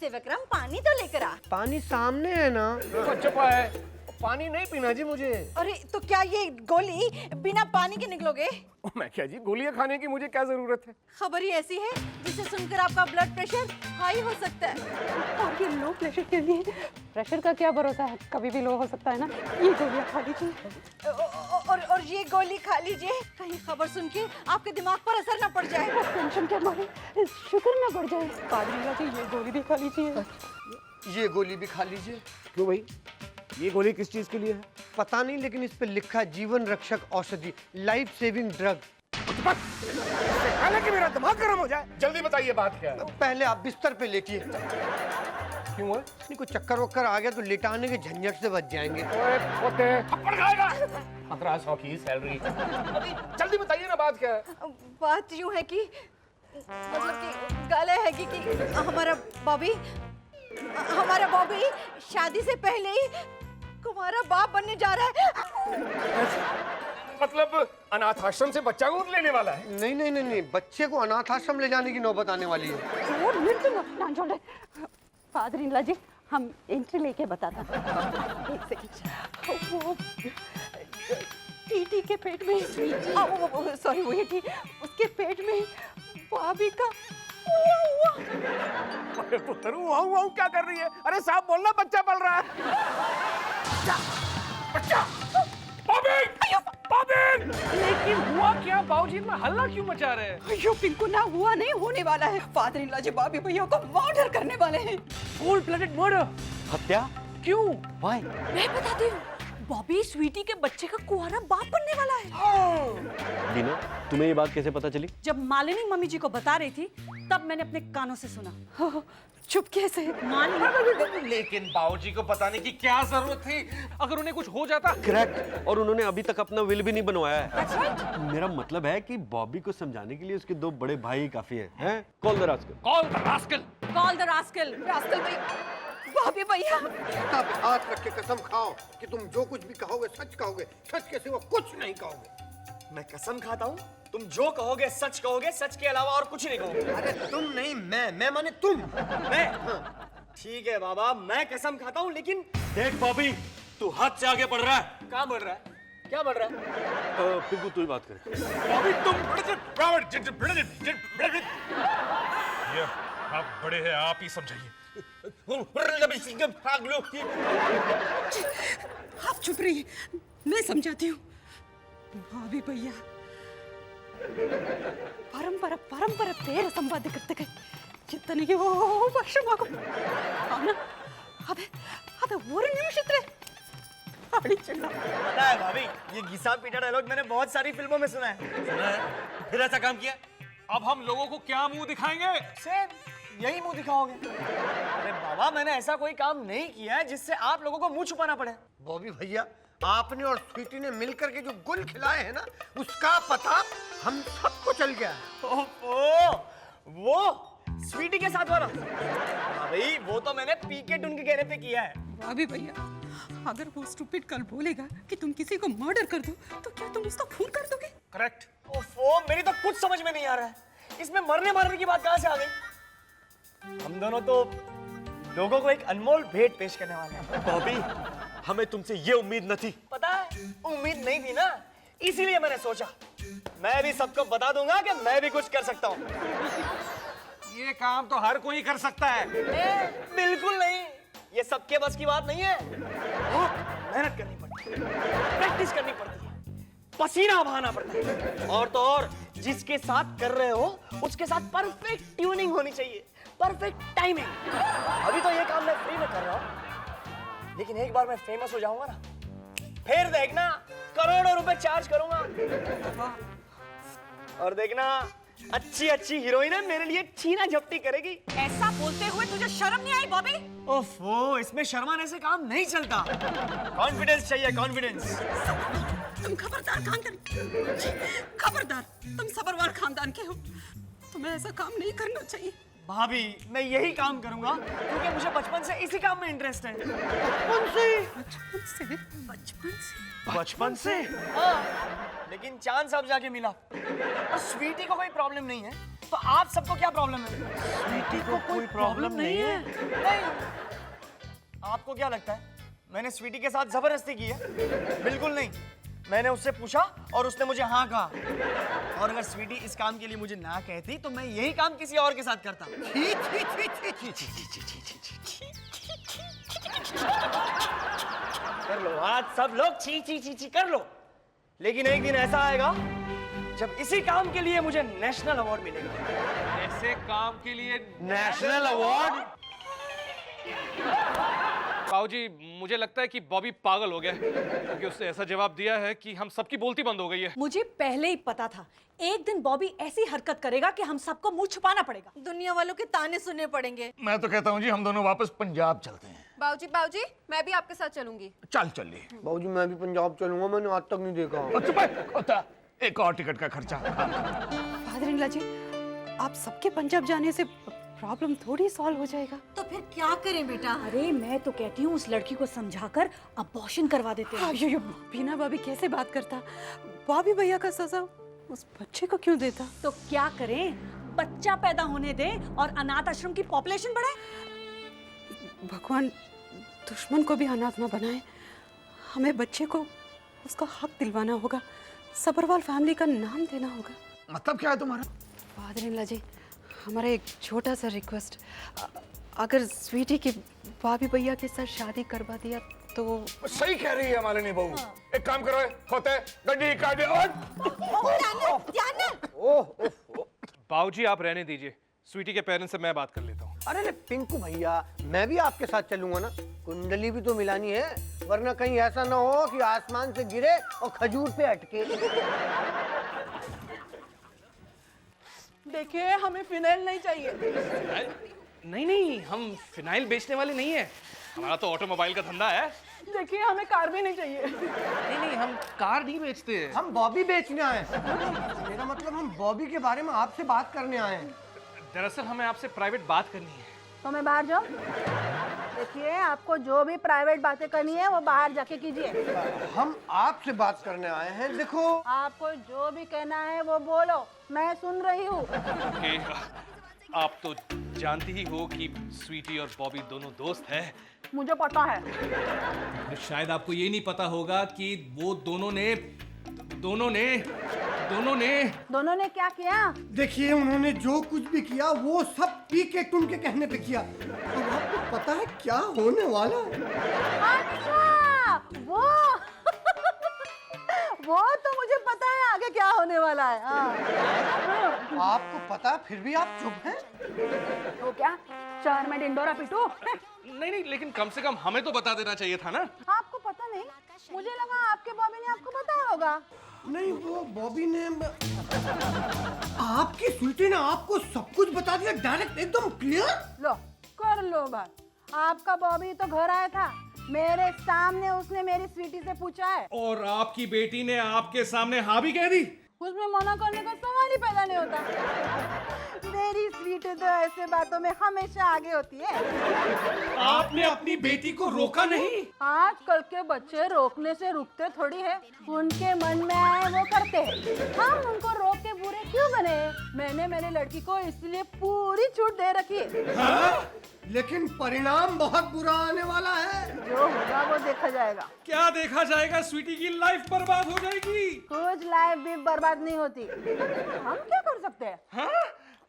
विक्रम, पानी तो लेकर आ। पानी सामने है ना। चुपा है, पानी नहीं पीना जी मुझे। अरे तो क्या ये गोली बिना पानी के निकलोगे? मैं क्या जी, गोलियां खाने की मुझे क्या जरूरत है? खबर ही ऐसी है जिसे सुनकर आपका ब्लड प्रेशर हाई हो सकता है। और ये लो प्रेशर के लिए प्रेशर का क्या भरोसा है, कभी भी लो हो सकता है ना। ये गोलियां खा लीजिए। और ये गोली खा लीजिए, कहीं खबर सुन के आपके दिमाग पर असर न पड़ जाए। टेंशन के मारे शुक्र न बढ़ जाए। पादरी जी, ये गोली भी खा लीजिए। ये गोली भी खा लीजिए। क्यों भाई, ये गोली किस चीज के लिए है? पता नहीं, लेकिन इस पे लिखा है जीवन रक्षक औषधि, लाइफ सेविंग ड्रग। खाने कि मेरा दिमाग गर्म हो जाए। जल्दी बताइए बात क्या है। पहले आप बिस्तर पे लेटिए। क्यों हुआ? नहीं कोई चक्कर वक्कर आ गया तो लिटाने के झंझट से बच जाएंगे। ओए पोते, थप्पड़ खाएगा। 1500 की सैलरी। अभी जल्दी बताइए ना बात क्या है? बात यूं है कि मतलब कि गाला है कि हमारा बॉबी शादी से पहले ही तुम्हारा बाप बनने जा रहा है। मतलब अनाथ आश्रम से बच्चा गोद लेने वाला है? नहीं, बच्चे को अनाथ आश्रम ले जाने की नौबत आने वाली है। फादर इन लॉ जी, हम एंट्री लेके बताता हूं। एक सेकंड। वो टीटी के पेट में, सॉरी वो टी, उसके पेट में भाभी का हुआ। अरे पुत्र, वो क्या कर रही है? अरे साहब बोलना, बच्चा पल रहा है। बच्चा बॉबिन! लेकिन हुआ क्या? बाबूजी में हल्ला क्यों मचा रहे हैं? अयो पिंकू ना, हुआ नहीं, होने वाला है। फादर इन लॉ जी बॉबी भैया को मर्डर करने वाले हैं। Full blooded murder. हत्या? क्यों? Why? मैं बताती हूँ, बॉबी स्वीटी के बच्चे का कुंवारा बाप बनने वाला है। दीना, तुम्हें ये बात कैसे पता चली? जब मालिनी मम्मी जी को बता रही थी तब मैंने अपने कानों से सुना। चुप कैसे? लेकिन बाबूजी को बताने की क्या जरूरत थी? अगर उन्हें कुछ हो जाता। करेक्ट। और उन्होंने अभी तक अपना विल भी नहीं बनवाया है। मेरा मतलब है कि बॉबी को समझाने के लिए उसके 2 बड़े भाई ही काफी हैं। Call the rascal. Call the rascal. Call the rascal. Rascal भाई, बॉबी भैया। छाता पे हाथ रख के कसम खाओ कि तुम जो कुछ भी कहोगे सच कहोगे, सच के सिवा कुछ नहीं कहोगे। मैं कसम खाता हूँ, तुम जो कहोगे, सच के अलावा और कुछ नहीं कहोगे। अरे तुम नहीं, मैं माने तुम। मैं? ठीक है बाबा, मैं कसम खाता हूँ, लेकिन देख बॉबी, तू हद से आगे बढ़ रहा है। कहाँ बढ़ रहा है? क्या बढ़ रहा है? पिंकू तू ही बात कर। अभी तुम ये आप बड़े हैं, आप ही समझाइए। आप चुप रहिए, मैं समझाती हूँ। भाभी भैया परंपरा पेर संवाद करते गए ಚಿತ್ತನಿಗೆ ವರ್ಷ ಮಗು ಅವನ अबे वो निमिषित्रे पता है भाभी, ये घिसा पीटा डायलॉग मैंने बहुत सारी फिल्मों में सुना है। फिर ऐसा काम किया? अब हम लोगों को क्या मुंह दिखाएंगे? सेम यही मुंह दिखाओगे। अरे बाबा, मैंने ऐसा कोई काम नहीं किया है जिससे आप लोगों को मुंह छुपाना पड़े। बॉबी भैया, आपने और स्वीटी ने मिलकर के जो गुल खिलाए हैं ना, उसका पता हम सबको चल गया। वो स्वीटी के साथ वाला? भाई वो तो मैंने पीके टून के कहने पे किया है। भाभी भैया, अगर वो स्टूपिड कल बोलेगा कि तुम किसी को मर्डर कर दो तो क्या तुम उसका खून कर दोगे? करेक्ट। ओफो, मेरी तो कुछ समझ में नहीं आ रहा है। इसमें मरने मारने की बात कहां से आ गई? हम दोनों तो लोगों को एक अनमोल भेंट पेश करने वाले हैं। बॉबी, हमें तुमसे ये उम्मीद न थी। पता है, उम्मीद नहीं थी ना, इसीलिए मैंने सोचा मैं भी सबको बता दूंगा कि मैं भी कुछ कर सकता हूँ। ये काम तो हर कोई कर सकता है। बिल्कुल नहीं, ये सबके बस की बात नहीं है। मेहनत करनी पड़ती है, प्रैक्टिस करनी पड़ती है, पसीना बहाना पड़ता है, और तो और जिसके साथ कर रहे हो उसके साथ परफेक्ट ट्यूनिंग होनी चाहिए, परफेक्ट टाइमिंग। अभी तो ये काम मैं फ्री में कर रहा हूँ, लेकिन एक बार मैं फेमस हो जाऊंगा ना, फिर देखना करोड़ों रुपए चार्ज करूंगा। और देखना अच्छी अच्छी हीरोइनें मेरे लिए छीना झपटी करेगी। ऐसा बोलते हुए तुझे शर्म नहीं आई बॉबी? ओफो, इसमें शर्माने से काम नहीं चलता। कॉन्फिडेंस चाहिए, कॉन्फिडेंस। तुम खबरदार खबरदार, तुम सबरवार खानदान के हो, तुम्हें ऐसा काम नहीं करना चाहिए। भाभी, मैं यही काम करूंगा क्योंकि मुझे बचपन से इसी काम में इंटरेस्ट है। बचपन से? हाँ, लेकिन चांस अब जाके मिला। और स्वीटी को कोई प्रॉब्लम नहीं है, तो आप सबको क्या प्रॉब्लम है? स्वीटी को कोई प्रॉब्लम नहीं है? नहीं। आपको क्या लगता है मैंने स्वीटी के साथ जबरदस्ती की है? बिल्कुल नहीं। मैंने उससे पूछा और उसने मुझे हाँ कहा। और अगर स्वीटी इस काम के लिए मुझे ना कहती तो मैं यही काम किसी और के साथ करता। कर लो आज सब लोग ची ची ची ची कर लो, लेकिन एक दिन ऐसा आएगा जब इसी काम के लिए मुझे नेशनल अवार्ड मिलेगा। ऐसे काम के लिए नेशनल अवार्ड? बाबूजी, मुझे लगता है कि बॉबी पागल हो गया है, क्योंकि उसने ऐसा जवाब दिया है कि हम सबकी बोलती बंद हो गई है। मुझे पहले ही पता था एक दिन बॉबी ऐसी हरकत करेगा कि हम सबको मुंह छुपाना पड़ेगा। दुनिया वालों के ताने सुनने पड़ेंगे। मैं तो कहता हूँ जी हम दोनों वापस पंजाब चलते हैं। बाबूजी मैं भी आपके साथ चलूंगी। चल चलिए। बाबूजी मैं भी पंजाब चलूंगा, मैंने आज तक नहीं देखा। होता एक और टिकट का खर्चा। फादर इन लॉ जी, आप सबके पंजाब जाने से प्रॉब्लम थोड़ी सॉल्व हो जाएगा। तो फिर क्या करें बेटा? अरे मैं तो कहती हूँ उस लड़की को समझाकर अबॉर्शन करवा देते हैं। अयो बीना भाभी कैसे बात करता, बॉबी भैया का सजा उस बच्चे को क्यों देता? तो क्या करें, बच्चा पैदा होने दें और अनाथ आश्रम की पॉपुलेशन बढ़ाए। भगवान दुश्मन को भी अनाथ ना बनाए। हमें बच्चे को उसका हक दिलवाना होगा, सबरवाल फैमिली का नाम देना होगा। मतलब क्या है तुम्हारा? फादर इन लॉ जी, हमारा एक छोटा सा रिक्वेस्ट, अगर स्वीटी की भाभी भैया के साथ शादी करवा दिया तो। सही कह रही है मालिनी बहू। एक काम करो, होते गड्डी काटे और बाबूजी आप रहने दीजिए, स्वीटी के पेरेंट्स से मैं बात कर लेता हूँ। अरे पिंकू भैया, मैं भी आपके साथ चलूंगा ना, कुंडली भी तो मिलानी है, वरना कहीं ऐसा ना हो कि आसमान से गिरे और खजूर पे अटके। देखिए हमें फिनाइल नहीं चाहिए। नहीं, हम फिनाइल बेचने वाले नहीं है, हमारा तो ऑटोमोबाइल का धंधा है। देखिए हमें कार भी नहीं चाहिए। नहीं, हम कार नहीं बेचते हैं। हम बॉबी बेचने आए हैं। मेरा मतलब हम बॉबी के बारे में आपसे बात करने आए हैं। दरअसल हमें आपसे प्राइवेट बात करनी है। तो मैं बाहर जाऊँ? देखिए आपको जो भी प्राइवेट बातें करनी है वो बाहर जाके कीजिए। हम आपसे बात करने आए हैं। देखो आपको जो भी कहना है वो बोलो, मैं सुन रही हूँ। ओके, आप तो जानती ही हो कि स्वीटी और बॉबी दोनों दोस्त हैं। मुझे पता है। तो शायद आपको ये नहीं पता होगा कि वो दोनों ने क्या किया? देखिए उन्होंने जो कुछ भी किया वो सब पी के टुन के कहने पे किया। अब आपको पता है क्या होने वाला है? अच्छा वो तो मुझे पता है आगे क्या होने वाला है। आपको पता है फिर भी आप चुप हैं? तो क्या शहर में डिंडोरा पीटू? नहीं, लेकिन कम से कम हमें तो बता देना चाहिए था ना। आपको पता नहीं? मुझे लगा आपके बॉबी ने आपको बताया होगा। नहीं, वो बॉबी ने आपकी स्वीटी ने आपको सब कुछ बता दिया डायरेक्ट, एकदम क्लियर। लो कर लो बात। आपका बॉबी तो घर आया था, मेरे सामने उसने मेरी स्वीटी से पूछा है, और आपकी बेटी ने आपके सामने हाँ भी कह दी। उसमें मना करने का सवाल ही पैदा नहीं होता। मेरी स्वीटी तो ऐसे बातों में हमेशा आगे होती है। आपने अपनी बेटी को रोका नहीं? आजकल के बच्चे रोकने से रुकते थोड़ी है, उनके मन में आए वो करते हैं। हम उनको रोक के बुरे क्यों बने? मैंने मेरी लड़की को इसलिए पूरी छूट दे रखी है। लेकिन परिणाम बहुत बुरा आने वाला है। जो होगा वो देखा जाएगा। क्या देखा जाएगा? स्वीटी की लाइफ बर्बाद हो जाएगी। कुछ लाइफ भी बर्बाद नहीं होती। हम क्या कर सकते हैं? हाँ?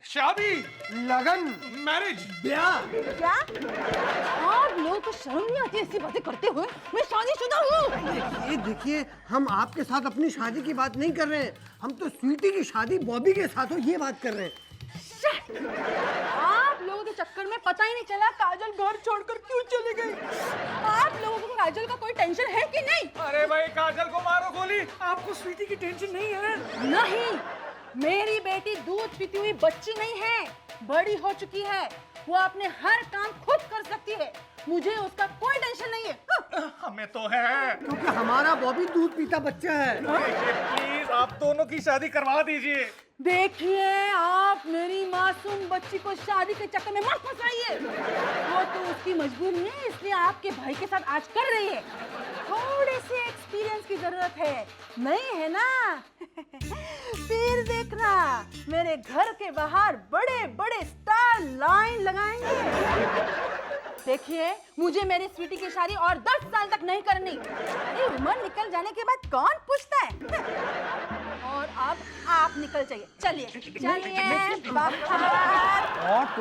शादी, लगन, मैरिज, ब्याह। क्या? आप लोग को शर्म नहीं आती ऐसी बातें करते हुए? मैं शादीशुदा हूँ। देखिए हम आपके साथ अपनी शादी की बात नहीं कर रहे हैं, हम तो स्वीटी की शादी बॉबी के साथ हो ये बात कर रहे हैं। आप लोगों के चक्कर में पता ही नहीं चला काजल घर छोड़कर क्यों चली गई। आप लोगों को काजल का कोई टेंशन है कि नहीं? अरे भाई काजल को मारो गोली। आपको स्वीटी की टेंशन नहीं है? नहीं, मेरी बेटी दूध पीती हुई बच्ची नहीं है, बड़ी हो चुकी है। वो अपने हर काम खुद कर सकती है, मुझे उसका कोई टेंशन नहीं है। हमें तो है, क्योंकि हमारा बॉबी दूध पीता बच्चा है। प्लीज आप दोनों की शादी करवा दीजिए। देखिए आप मेरी मासूम बच्ची को शादी के चक्कर में मत फंसाइए। वो तो उसकी मजबूरी है, इसलिए आपके भाई के साथ आज कर रही है। थोड़े से एक्सपीरियंस की जरूरत है, नहीं है ना? फिर देखना मेरे घर के बाहर बड़े बड़े स्टार लाइन लगाएंगे। देखिए मुझे मेरी स्वीटी की शादी और 10 साल तक नहीं करनी। अरे उम्र निकल जाने के बाद कौन पूछता है? और अब आप निकल जाइए, चलिए बाहर।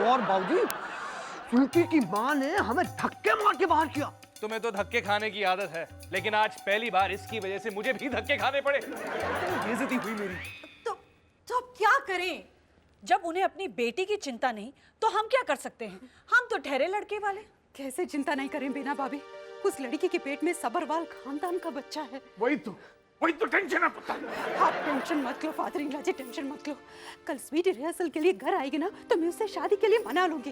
और बाबूजी, स्वीटी की माँ ने हमें धक्के मार के बाहर किया। तुम्हें तो धक्के खाने की आदत है, लेकिन आज पहली बार इसकी वजह से मुझे भी धक्के खाने पड़े। बेइज्जती हुई मेरी। तो अब क्या करें? जब उन्हें अपनी बेटी की चिंता नहीं तो हम क्या कर सकते हैं? हम तो ठहरे लड़के वाले। कैसे चिंता नहीं करें बीना भाभी? उस लड़की के पेट में सबरवाल खानदान का बच्चा है। वही तो टेंशन है पुत्र। आप टेंशन मत लो father in law ji, tension मत लो। कल स्वीटी रिहर्सल के लिए घर आएगी ना तो मैं उससे शादी के लिए मना लूंगी।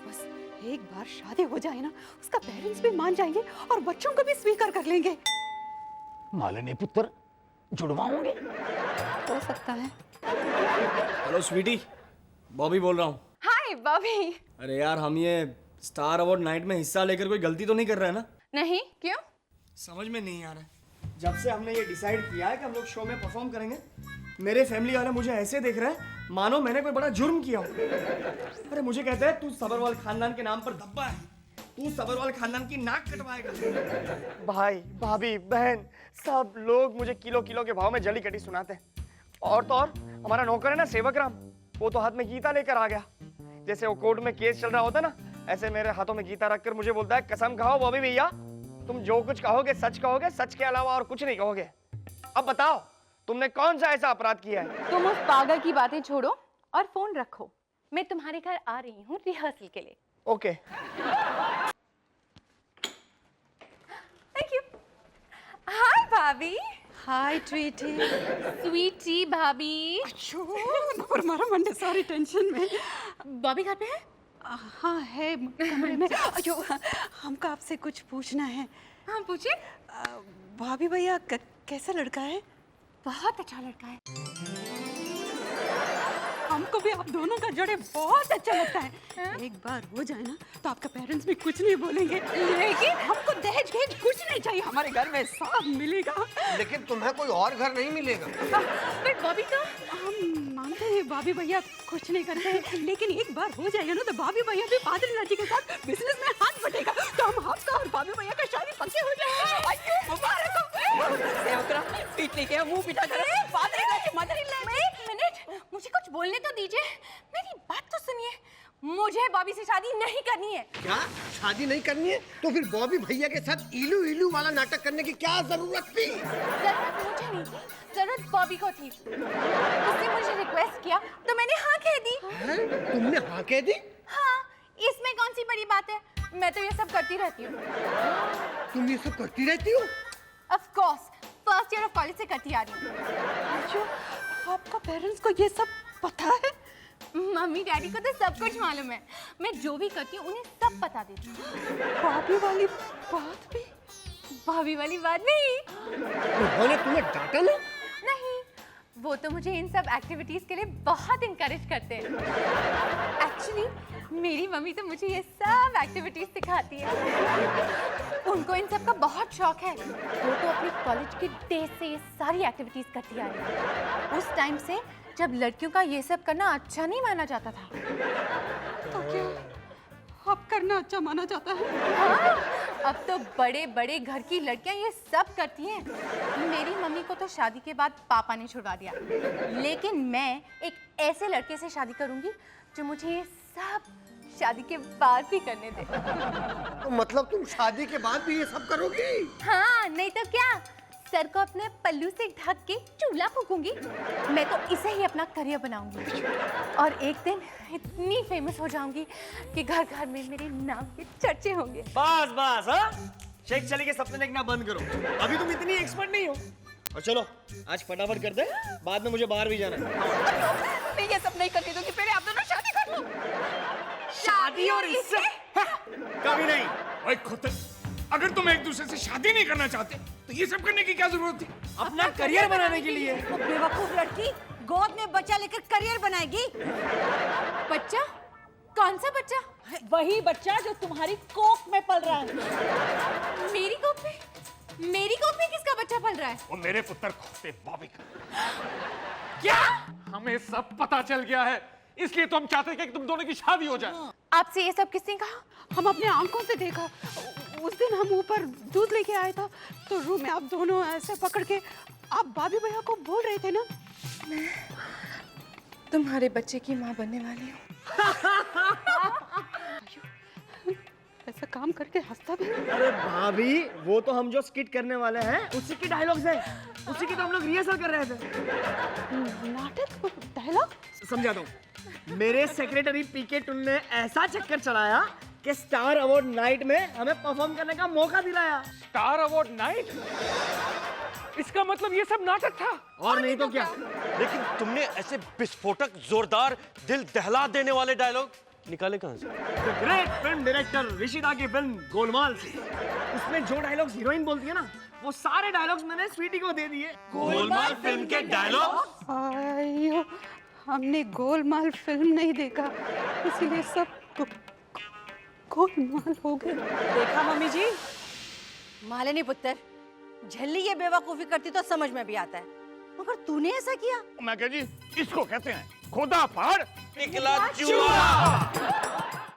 बस एक बार शादी हो जाए ना, उसका पेरेंट्स भी मान जाएंगे और बच्चों को भी स्वीकार कर लेंगे। मालिनी पुत्र जुड़वा होंगे? हो सकता है। हेलो स्वीटी, बॉबी बोल रहा हूँ। हाय बॉबी। अरे यार, हम ये स्टार अवार्ड नाइट में हिस्सा लेकर कोई गलती तो नहीं कर रहे हैं ना? नहीं, क्यों? समझ में नहीं आ रहा है। जब से हमने ये डिसाइड किया है कि हम लोग शो में परफॉर्म करेंगे, मेरे फैमिली वाले मुझे ऐसे देख रहे हैं मानो मैंने कोई बड़ा जुर्म किया हो। अरे मुझे कहते हैं तू सबरवाल खानदान के नाम पर धब्बा है, तू सबरवाल खानदान की नाक कटवाएगा। भाई भाभी बहन सब लोग मुझे किलो किलो के भाव में जली कटी सुनाते हैं। और तो और हमारा नौकर है ना सेवक राम, वो तो हाथ में गीता लेकर आ गया। जैसे वो कोर्ट में केस चल रहा होता ना, ऐसे मेरे हाथों में गीता रखकर मुझे बोलता है कसम खाओ बॉबी भैया, तुम जो कुछ कहोगे, सच के अलावा और कुछ नहीं कहोगे। अब बताओ तुमने कौन सा ऐसा अपराध किया है? तुम उस पागल की बातें छोड़ो और फोन रखो। मैं तुम्हारे घर आ रही हूँ रिहर्सल के लिए। ओके। Thank you. हाय भाभी। हाय ट्वीटी। स्वीटी भाभी। पर मारा मंडे, सॉरी टेंशन में। बॉबी घर पे है? हाँ है कमरे में। अयो हमको आपसे कुछ पूछना है। हाँ पूछिए। भाभी भैया कैसा लड़का है? बहुत अच्छा लड़का है। हमको भी आप दोनों का जोड़े बहुत अच्छा लगता है। एक बार हो जाए ना तो आपका पेरेंट्स भी कुछ नहीं बोलेंगे, लेकिन हमको दहेज घेज कुछ नहीं चाहिए, हमारे घर में सब मिलेगा। लेकिन तुम्हें कोई और घर नहीं मिलेगा। पर बॉबी तो हम मानते हैं भाभी भैया कुछ नहीं करते हैं, लेकिन एक बार हो जाएगा ना तो भाभी भैया भी फादर इन लॉ जी के साथ बिजनेस में हाथ बटेगा, तो हम आपका और भाभी भैया का शादी पक्के हो जाएगा। मुबारक हो। सेवकरा पीटने के मुंह पिटा कर फादर इन लॉ की मदर इन लॉ। एक मिनट, मुझे कुछ बोलने तो दीजिए। मेरी बात तो सुनिए, मुझे बॉबी से शादी नहीं करनी है। क्या शादी नहीं करनी है? तो फिर बॉबी भैया के साथ इलू इलू वाला नाटक करने की क्या जरूरत थी? जरूरत मुझे नहीं थी, जरूरत बॉबी को थी। उसने मुझे रिक्वेस्ट किया तो मैंने हाँ कह दी। तुमने हाँ कह दी? हाँ, इसमें कौन सी बड़ी बात है? मैं तो ये सब करती रहती हूँ। तुम ये सब करती रहती हो? Of course, first year of college से करती आ रही हूँ। आपका पेरेंट्स को ये सब पता है? मम्मी डैडी को तो सब कुछ मालूम है। मैं जो भी करती हूँ उन्हें सब बता देती हूँ। भाभी वाली बात भी? भाभी वाली बात नहीं। उन्होंने तुम्हें डांटा ना? नहीं, वो तो मुझे इन सब एक्टिविटीज के लिए बहुत इनकरेज करते हैं। एक्चुअली मेरी मम्मी तो मुझे ये सब एक्टिविटीज सिखाती है। उनको इन सब का बहुत शौक है। वो तो अपनी कॉलेज के डेज से ये सारी एक्टिविटीज करती आ रही है। उस टाइम से जब लड़कियों का ये सब करना अच्छा नहीं माना जाता था। तो क्या अब करना अच्छा माना जाता है? हाँ, अब तो बड़े बड़े घर की लड़कियां ये सब करती हैं। मेरी मम्मी को तो शादी के बाद पापा ने छुड़वा दिया, लेकिन मैं एक ऐसे लड़के से शादी करूंगी जो मुझे ये सब शादी के बाद भी करने दे। तो मतलब तुम शादी के बाद भी ये सब करोगी? हाँ, नहीं तो क्या। सर को अपने पल्लू से ढक के चूल्हा फूकूंगी। मैं तो इसे ही अपना करियर बनाऊंगी और एक दिन इतनी फेमस हो जाऊंगी कि घर घर में मेरे नाम के चर्चे होंगे। बस बस, हाँ, शेख चली के सपने देखना बंद करो। अभी तुम इतनी एक्सपर्ट नहीं हो। और चलो आज फटाफट कर दे, बाद में मुझे बाहर भी जाना है। मैं ये सब नहीं करती दूंगी, पहले आप दोनों शादी कर लो। शादी और इससे कभी नहीं। भाई खुद अगर तुम एक दूसरे से शादी नहीं करना चाहते तो ये सब करने की क्या जरूरत थी? अपना करियर बनाने के लिए। बेवकूफ लड़की गोद में बच्चा लेकर करियर बनाएगी। बच्चा? कौन सा बच्चा? वही बच्चा जो तुम्हारी कोख में पल रहा है। मेरी कोख में? मेरी कोख में किसका बच्चा पल रहा है? वो मेरे पुत्र खोते बॉबी का। क्या? हमें सब पता चल गया है, इसलिए तो हम चाहते हैं कि तुम दोनों की शादी हो जाए। आपसे ये सब किसने कहा? हम अपने आंखों से देखा। उस दिन हम ऊपर दूध लेके आए था तो रूम में आप दोनों ऐसे पकड़ के आप भाभी भैया को बोल रहे थे ना, मैं तुम्हारे बच्चे की माँ बनने वाली हूँ। ऐसा काम करके हंसता भी। अरे भाभी, वो तो हम जो स्किट करने वाले हैं उसी के डायलॉग्स हैं, उसी की तो हम लोग रिहर्सल कर रहे थे। नाटक डायलॉग समझाता हूँ। मेरे सेक्रेटरी पीके टुन ने ऐसा चक्कर चलाया कि स्टार अवार्ड नाइट में हमें परफॉर्म करने का मौका दिलाया। Star award night? इसका मतलब ये सब नाटक था? और नहीं तो क्या। लेकिन तुमने ऐसे विस्फोटक, जोरदार, दिल दहला देने वाले डायलॉग निकाले कहां से? ग्रेट फिल्म डायरेक्टर ऋषिदा की फिल्म गोलमाल से। उसमें जो डायलॉग्स हीरोइन बोलती है ना, वो सारे डायलॉग्स मैंने स्वीटी को दे दिए। गोलमाल फिल्म के डायलॉग? आयो, हमने गोलमाल फिल्म नहीं देखा, इसलिए सब गोलमाल हो गए। देखा मम्मी जी, मालिनी पुत्र, झल्ली ये बेवकूफी करती तो समझ में भी आता है, मगर तूने ऐसा किया। मैं कह जी इसको कहते हैं खोदा फाड़ पिघला चूहा।